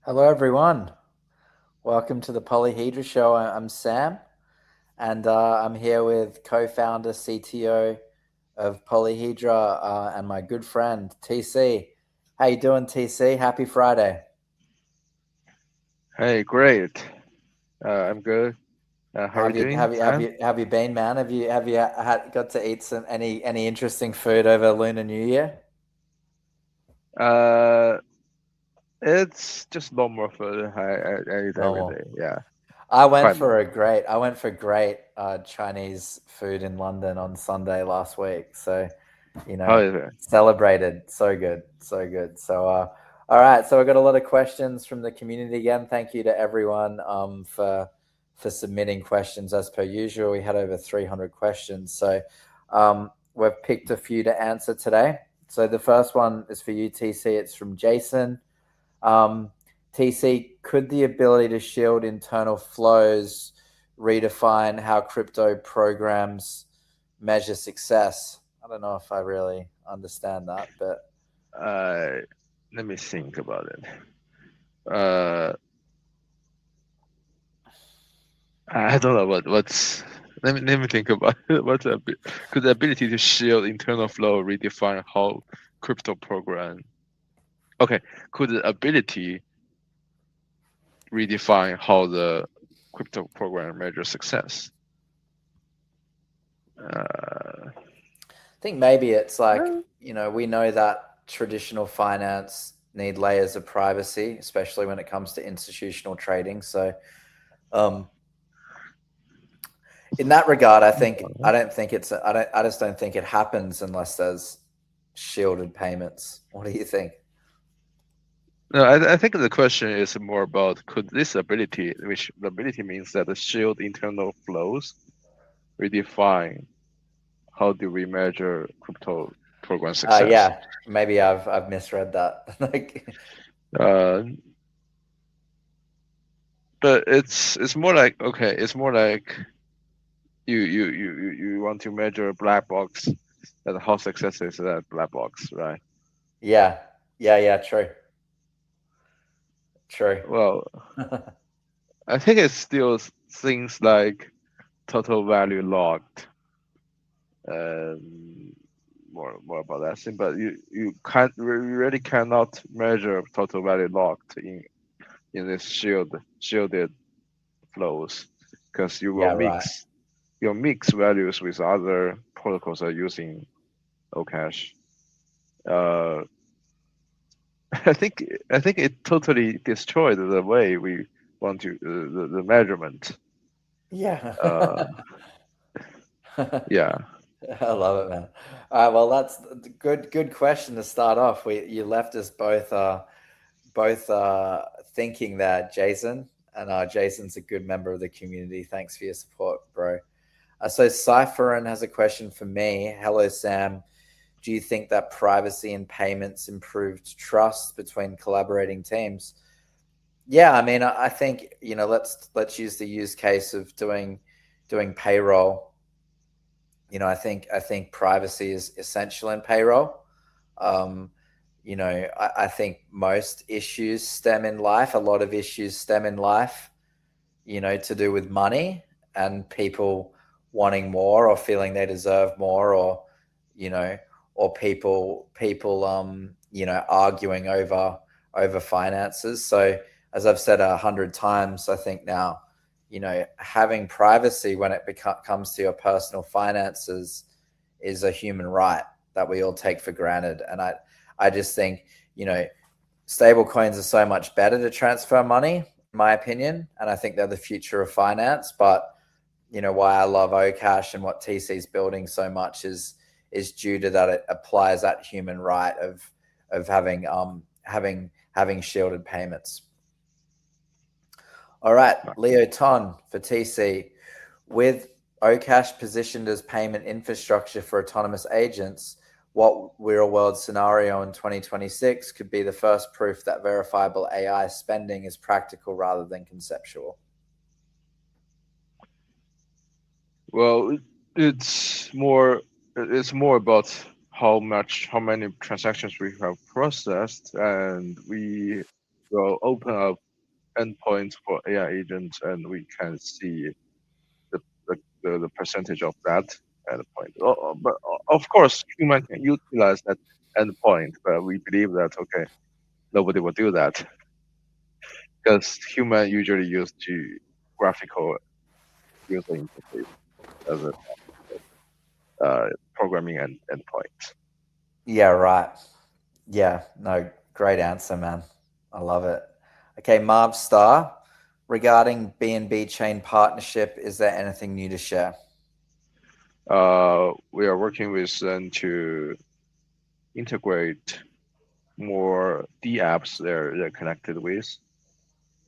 Hello, everyone. Welcome to the Polyhedra Show. I'm Sam, and I'm here with co-founder, CTO of Polyhedra, and my good friend TC. How you doing, TC? Happy Friday. Hey, great. I'm good. How are you doing, Sam? Have you been, man? Have you got to eat any interesting food over Lunar New Year? Uh, it's just normal food. I eat every Normal. day. Yeah, I went quite for normal. great Chinese food in London on Sunday last week. So, you How know, is it? celebrated. So good, so good. So, all right. So I got a lot of questions from the community again. Thank you to everyone for submitting questions as per usual. We had over 300 questions. So, we've picked a few to answer today. So the first one is for you, TC. It's from Jason. Um, TC, could the ability to shield internal flows redefine how crypto programs measure success? I don't know if I really understand that, but Uh, Let me think about it. Uh, I don't know what's. Let me think about it. Could the ability to shield internal flow redefine how crypto program? Okay, could the ability redefine how the crypto program measures success? Uh, I think maybe it's like, uh, we know that traditional finance need layers of privacy, especially when it comes to institutional trading. So, um, in that regard, I just don't think it happens unless there's shielded payments. What do you think? no, I think the question is more about could this ability, which the ability means that the shield internal flows, redefine how do we measure crypto program success? Yeah, maybe I've misread that. Like, Uh, but it's more like okay, it's more like you want to measure a black box, that how success is that black box, right? yeah, yeah, true, true. Well, I think it's still things like total value locked, um, more about that thing. But you really cannot measure total value locked in this shielded flows because Yeah, right. you'll mix values with other protocols that are using Okash. Uh, I think it totally destroyed the way we want to the measurement. Yeah. Uh, yeah. I love it, man. All right, well, that's a good question to start off. You left us both thinking that, Jason, and Jason's a good member of the community. Thanks for your support, bro. So Cypherin has a question for me. Hello, Sam. Do you think that privacy in payments improved trust between collaborating teams? Yeah, I mean, I think let's use the use case of doing payroll. I think privacy is essential in payroll. Um, I think most issues stem in life. A lot of issues stem in life, to do with money and people wanting more or feeling they deserve more, or you know, or people arguing over finances. So as I've said 100 times, I think now, having privacy when it comes to your personal finances is a human right that we all take for granted. And I just think, stable coins are so much better to transfer money, in my opinion, and I think they're the future of finance. But why I love Okash and what TC's building so much is due to that. It applies that human right of having shielded payments. All right, Leo Ton for TC. With Okash positioned as payment infrastructure for autonomous agents, what real world scenario in 2026 could be the first proof that verifiable AI spending is practical rather than conceptual? Well, it's more about how many transactions we have processed, and we will open up endpoints for AI agents, and we can see the percentage of that endpoint. But of course, human can utilize that endpoint, but we believe that okay, nobody will do that because human usually use to graphical user interface as a programming and endpoint. Yeah, right. Yeah, no, great answer, man. I love it. Okay, Marv Star, regarding BNB chain partnership, is there anything new to share? We are working with them to integrate more D apps they're connected with,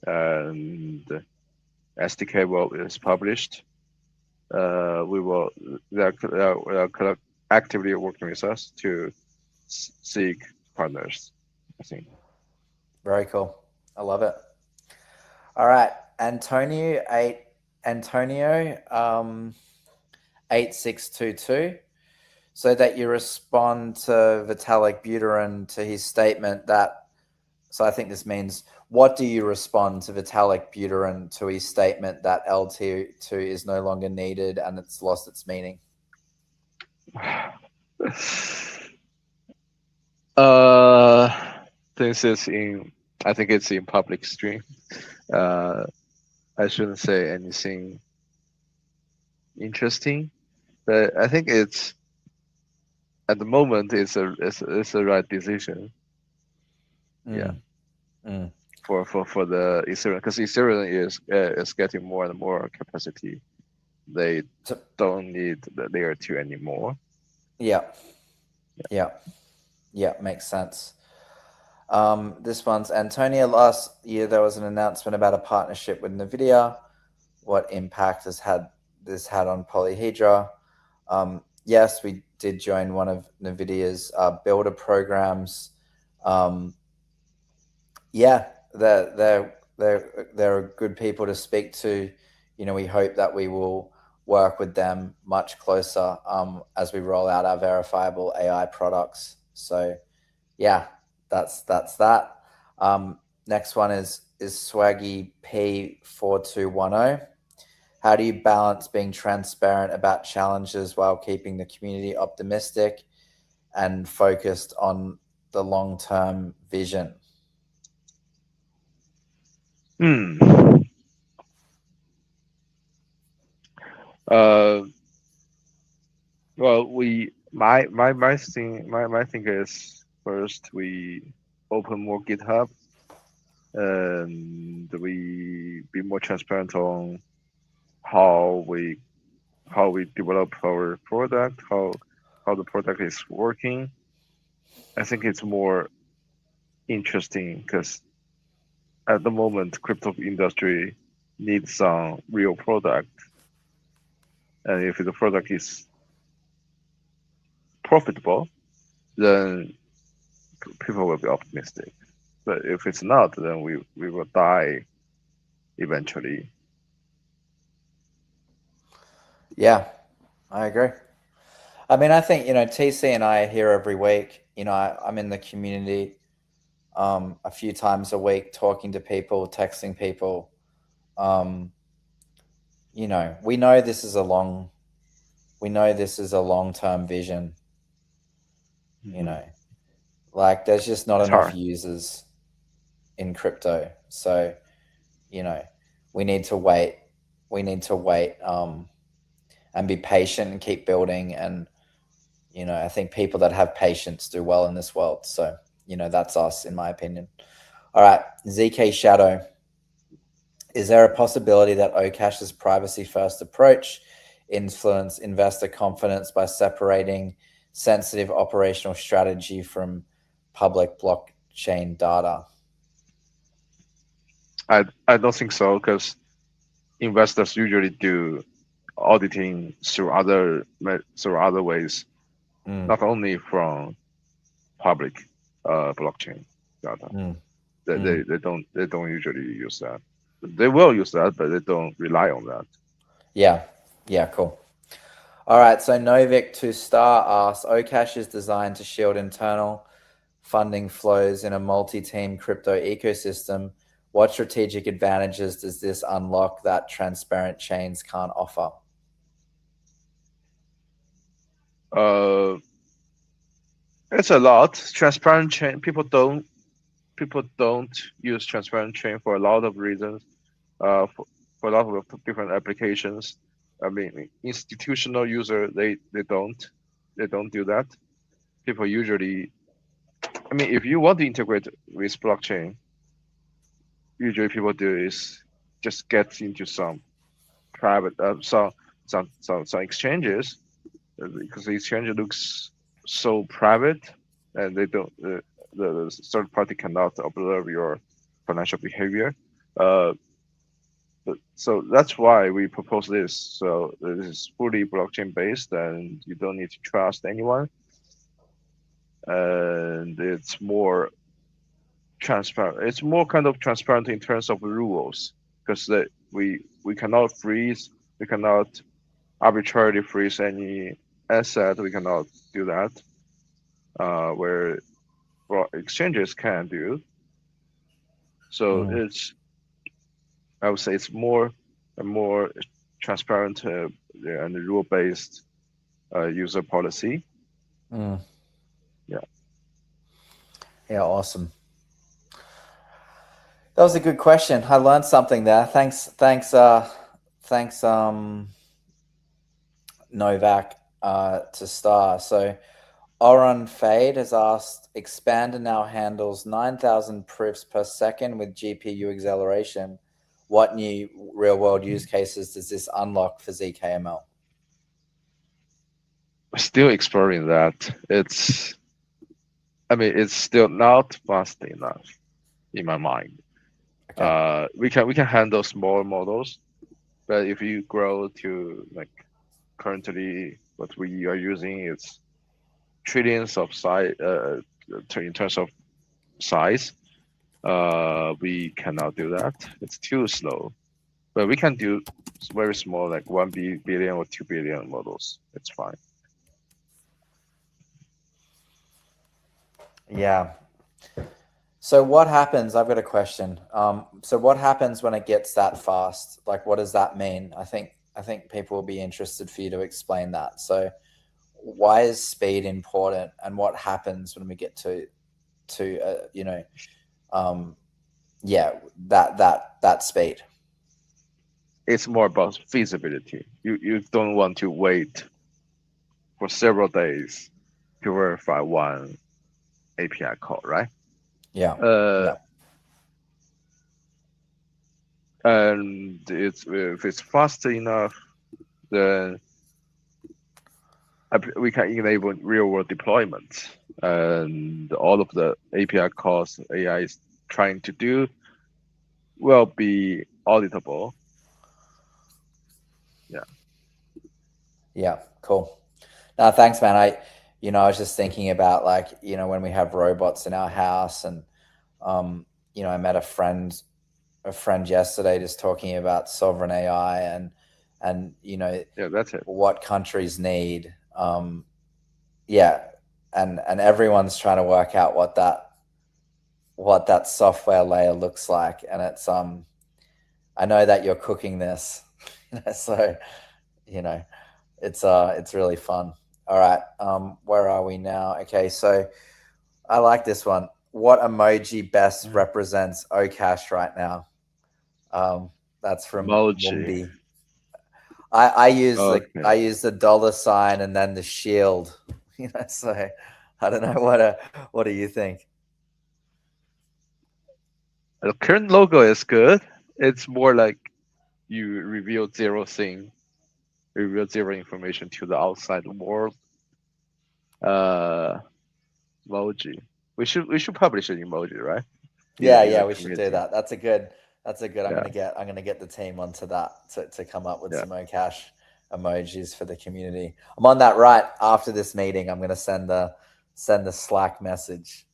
and SDK is published. We will they're actively working with us to seek partners, I think. Very cool. I love it. All right, Antonio 8622. So that you respond to Vitalik Buterin to his statement that. So I think this means, what do you respond to Vitalik Buterin to his statement that LT2 is no longer needed and it's lost its meaning? This is I think it's in public stream. I shouldn't say anything interesting, but I think it's at the moment it's a right decision. Yeah. Mm. For the Ethereum, because Ethereum is getting more and more capacity. They don't need the layer 2 anymore. Yeah. Makes sense. This one's Antonia. Last year there was an announcement about a partnership with NVIDIA. What impact has this had on Polyhedra? Yes, we did join one of NVIDIA's builder programs. Yeah, they're good people to speak to. We hope that we will work with them much closer as we roll out our verifiable AI products. So, yeah, that's that. Next one is Swaggy P4210. How do you balance being transparent about challenges while keeping the community optimistic and focused on the long-term vision? Well, my thing is, first we open more GitHub, and we be more transparent on how we how we develop our product, how the product is working. I think it's more interesting because at the moment, crypto industry needs some real product, and if the product is profitable, then people will be optimistic. But if it's not, then we will die eventually. Yeah, I agree. I mean, I think, TC and I are here every week. I'm in the community a few times a week, talking to people, texting people. Um, we know this is a long-term vision. You Mhm. know, like there's just not It's enough hard. users in crypto, so you know, we need to wait. We need to wait and be patient and keep building. And I think people that have patience do well in this world. So that's us, in my opinion. All right, ZK Shadow. Is there a possibility that Ocash's privacy-first approach influence investor confidence by separating sensitive operational strategy from public blockchain data? I don't think so because investors usually do auditing through other ways, Mm, not only from public blockchain data. mm, They, mm. they, they don't they don't usually use that. They will use that, but they don't rely on that. Yeah, yeah, cool. All right, so Novik to Star asks, Okash is designed to shield internal funding flows in a multi-team crypto ecosystem. What strategic advantages does this unlock that transparent chains can't offer? Uh, it's a lot. Transparent chain people don't use transparent chain for a lot of reasons. For a lot of different applications. I mean, institutional user they don't do that. People usually, I mean, if you want to integrate with blockchain, usually people do is just get into some private some exchanges because the exchange looks so private and they don't the third party cannot observe your financial behavior. Uh, so that's why we propose this. So this is fully blockchain based, and you don't need to trust anyone, and it's more transparent. It's more kind of transparent in terms of rules, because we cannot freeze, we cannot arbitrarily freeze any asset. We cannot do that, where exchanges can do. So Mm, it's I would say it's more transparent and rule based user policy. mm. Yeah, Yeah, awesome. That was a good question. I learned something there. Thanks, Novak, to Star. So Oron Fade has asked, Expander now handles 9,000 proofs per second with GPU acceleration. What new real-world use cases does this unlock for ZKML? still exploring that. I mean, it's still not fast enough in my mind. Okay. We can handle small models, but if you grow to like currently what we are using is trillions of size in terms of size. We cannot do that. It's too slow. But we can do very small, like 1 billion or 2 billion models. It's fine. Yeah. So what happens? I've got a question. So what happens when it gets that fast? Like, what does that mean? I think people will be interested for you to explain that. So, why is speed important, and what happens when we get to um, yeah, that speed? It's more about feasibility. You don't want to wait for several days to verify one API call, right? Yeah, Uh, yeah, and if it's fast enough, then we can enable real world deployments, and all of the API calls AI is trying to do will be auditable. Yeah. Yeah, cool. No, thanks, man. I was just thinking about like, when we have robots in our house, and I met a friend yesterday just talking about sovereign AI, and Yeah, that's it. what countries need. Yeah, and everyone's trying to work out what that software layer looks like, and I know that you're cooking this, so you know it's really fun. All right, where are we now? Okay, so I like this one. What emoji best represents Okash right now? Um, that's from Emoji. Mumbi. I use the Okay. I use the dollar sign and then the shield. So I don't know what do you think? The current logo is good. It's more like you reveal zero information to the outside world. Uh, Emoji. We should publish an emoji, right? Yeah, In yeah, the we should do community. that. That's a good. I'm Yeah, gonna get the team onto that to come up with yeah. some Okash emojis for the community. I'm on that right after this meeting. I'm gonna send the Slack message.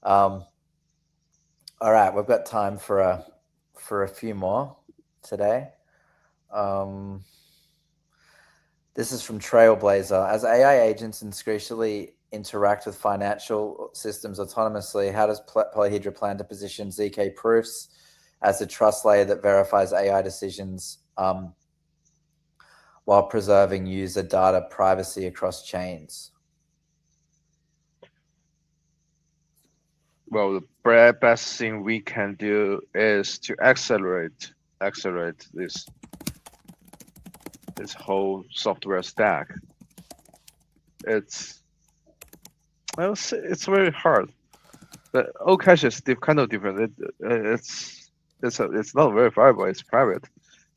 Um, all right, we've got time for a few more today. Um, this is from Trailblazer. As AI agents increasingly interact with financial systems autonomously, how does Polyhedra plan to position ZK proofs as a trust layer that verifies AI decisions, while preserving user data privacy across chains? Well, the best thing we can do is to accelerate this whole software stack. It's it's very hard. But Okash is kind of different. It's not verifiable. It's private.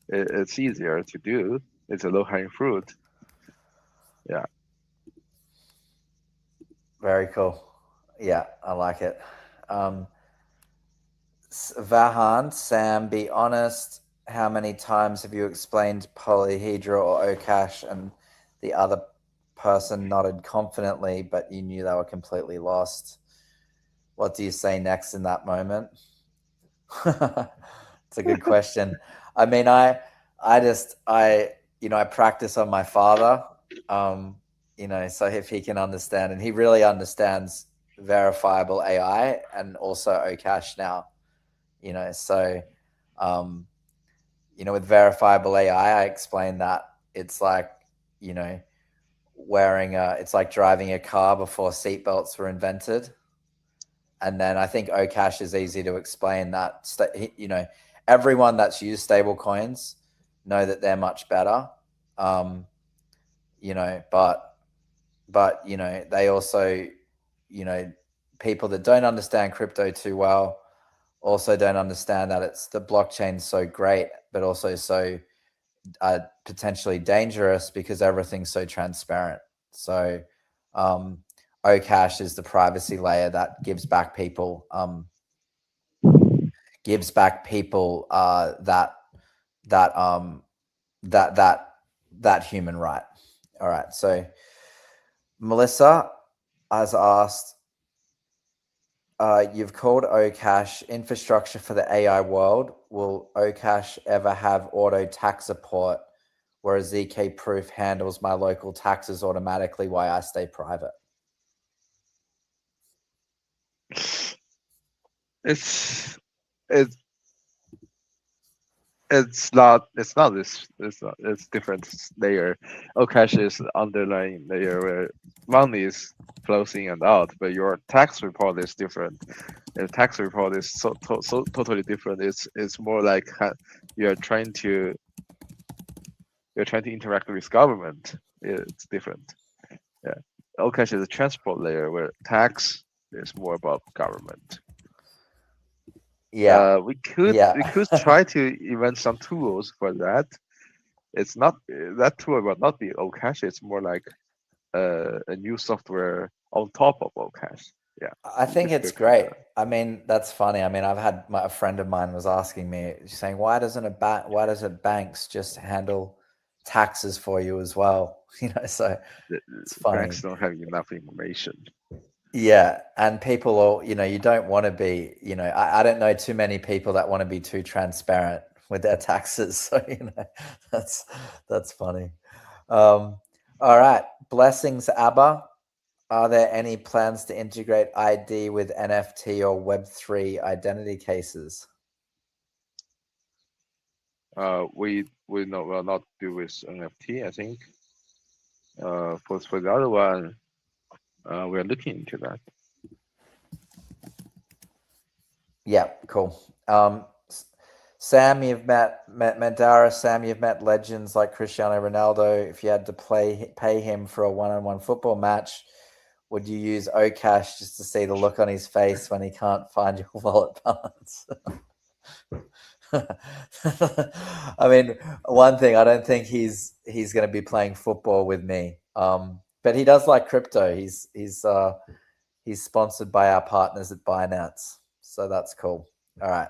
It's easier to do. It's a low hanging fruit. Yeah. Very cool. Yeah, I like it. Um, Vahan, Sam, be honest. How many times have you explained Polyhedra or Okash, and the other person nodded confidently, but you knew they were completely lost? What do you say next in that moment? It's a good question. I mean, I practice on my father. So if he can understand, and he really understands verifiable AI and also Okash now. So um, with verifiable AI, I explained that it's like, you know, it's like driving a car before seatbelts were invented. And then I think Okash is easy to explain that, everyone that's used stable coins know that they're much better. Um, but they also, you know, people that don't understand crypto too well also don't understand that it's the blockchain's so great, but also so potentially dangerous because everything's so transparent. So Okash is the privacy layer that gives back people that that that that human right. All right. So Melissa has asked, you've called Okash infrastructure for the AI world. Will Okash ever have auto tax support, where a ZK proof handles my local taxes automatically while I stay private? It's it's it's not this it's different layer. Okash is underlying layer where money is flows in and out, but your tax report is different. The tax report is so totally different. It's more like you're trying to interact with government. It's different. Yeah. Okash is a transport layer where tax is more about government. Yeah. We could try to invent some tools for that. It's not that tool will not be Okash. It's more like a new software on top of OCash. Yeah, I think it's it's good for great. that. I mean, that's funny. I mean, I've had a friend of mine was asking me, saying, why doesn't banks just handle taxes for you as well? So it's funny. Banks don't have enough information. Yeah, and people all, you don't want to be, I don't know too many people that want to be too transparent with their taxes. So, that's that's funny. Um, all right. Blessings, Abba. Are there any plans to integrate ID with NFT or Web3 identity cases? We will not do with NFT. I think. For the other one, we are looking into that. Yeah, cool. Sam, you've met Mandara. Sam, you've met legends like Cristiano Ronaldo. If you had to pay him for a one-on-one football match, would you use Okash just to see the look on his face when he can't find your wallet balance? I mean, one thing, I don't think he's going to be playing football with me. But he does like crypto. He's sponsored by our partners at Binance, so that's cool. All right,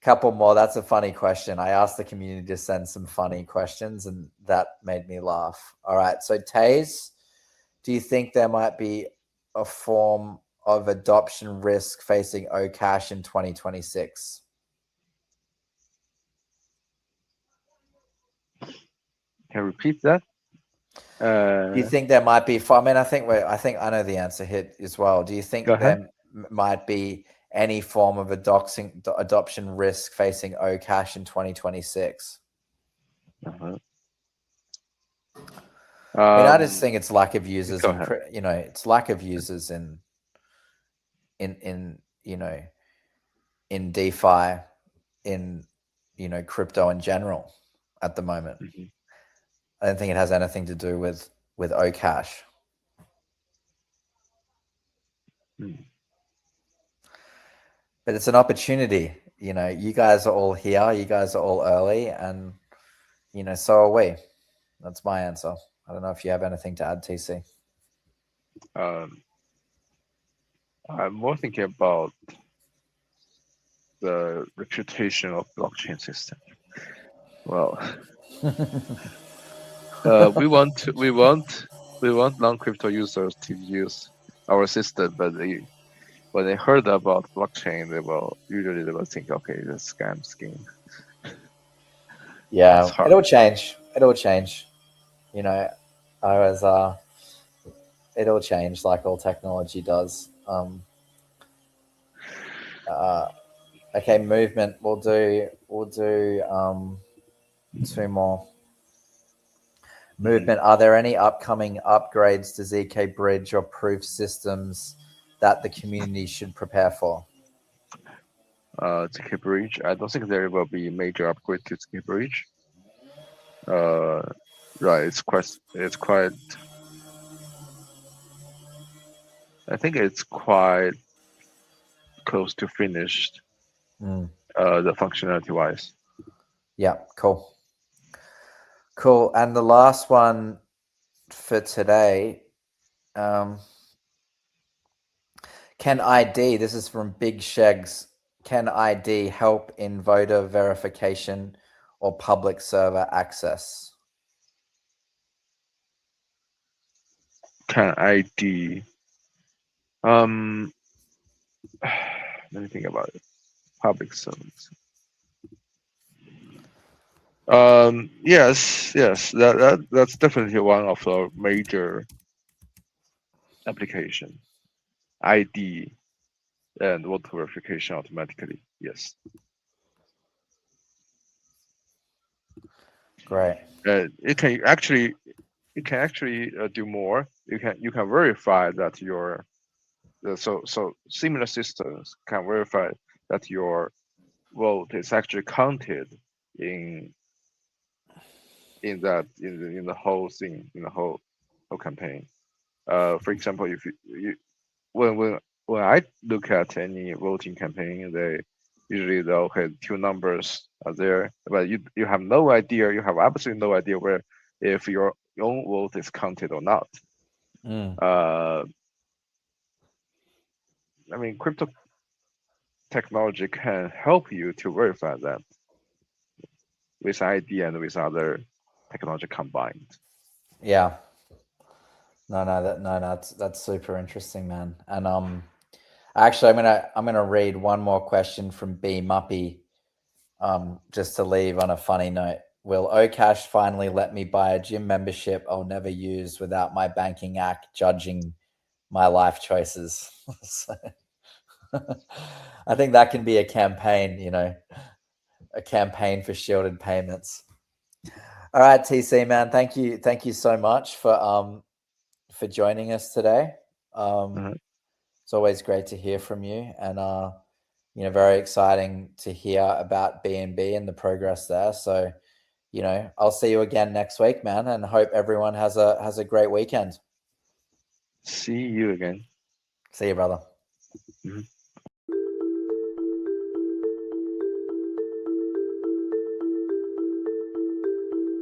couple more. That's a funny question. I asked the community to send some funny questions, and that made me laugh. All right, so Taze, do you think there might be a form of adoption risk facing Okash in 2026? Can you repeat that? Do you think there might be? I mean, I think I know the answer here as well. Do you Go think ahead. there might be any form of adoption risk facing Okash in 2026? Uh-huh. I mean, I just think it's lack of users Go in, ahead. it's lack of users in in DeFi, in crypto in general at the moment. Mhm. I don't think it has anything to do with Okash. Mm. But it's an opportunity. You guys are all here. You guys are all early, and so are we. That's my answer. I don't know if you have anything to add, TC. Um, I'm more thinking about the reputation of blockchain system. Well, we want non-crypto users to use our system, but when they heard about blockchain, they will think, okay, it's a scam scheme. It's Yeah, hard. it'll change. It'll change. You know, I was it'll change like all technology does. Uh, okay, movement. We'll do two more. Mhm. Movement. Are there any upcoming upgrades to ZK Bridge or proof systems that the community should prepare for? To Bridge, I don't think there will be major upgrade to Skip Bridge. Uh, right, it's quite. I think it's quite close to finished. Mm. The functionality wise. Yeah, cool. Cool. And the last one for today, um, can ID, this is from Big Shegs, can ID help in voter verification or public server access? Can ID? Um, let me think about it. Public servants. Yes. That's definitely one of the major application. ID and voter verification automatically. Yes. Great. It can actually do more. You can verify that your so similar systems can verify that your vote is actually counted in in the whole thing, in the whole campaign. For example, if you when I look at any voting campaign, they usually they'll have two numbers are there, but you have no idea, you have absolutely no idea where if your own vote is counted or not. I mean, crypto technology can help you to verify that with ID and with other technology combined. Yeah. No, that's super interesting, man. And actually, I'm gonna read one more question from B Muppy, just to leave on a funny note. Will Okash finally let me buy a gym membership I'll never use without my banking act judging my life choices? So, I think that can be a campaign, a campaign for shielded payments. All right, TC man, thank you so much for joining us today. Uh-huh. It's always great to hear from you, and very exciting to hear about BNB and the progress there. So, I'll see you again next week, man, and hope everyone has a great weekend. See you again. See you, brother. Mm-hmm.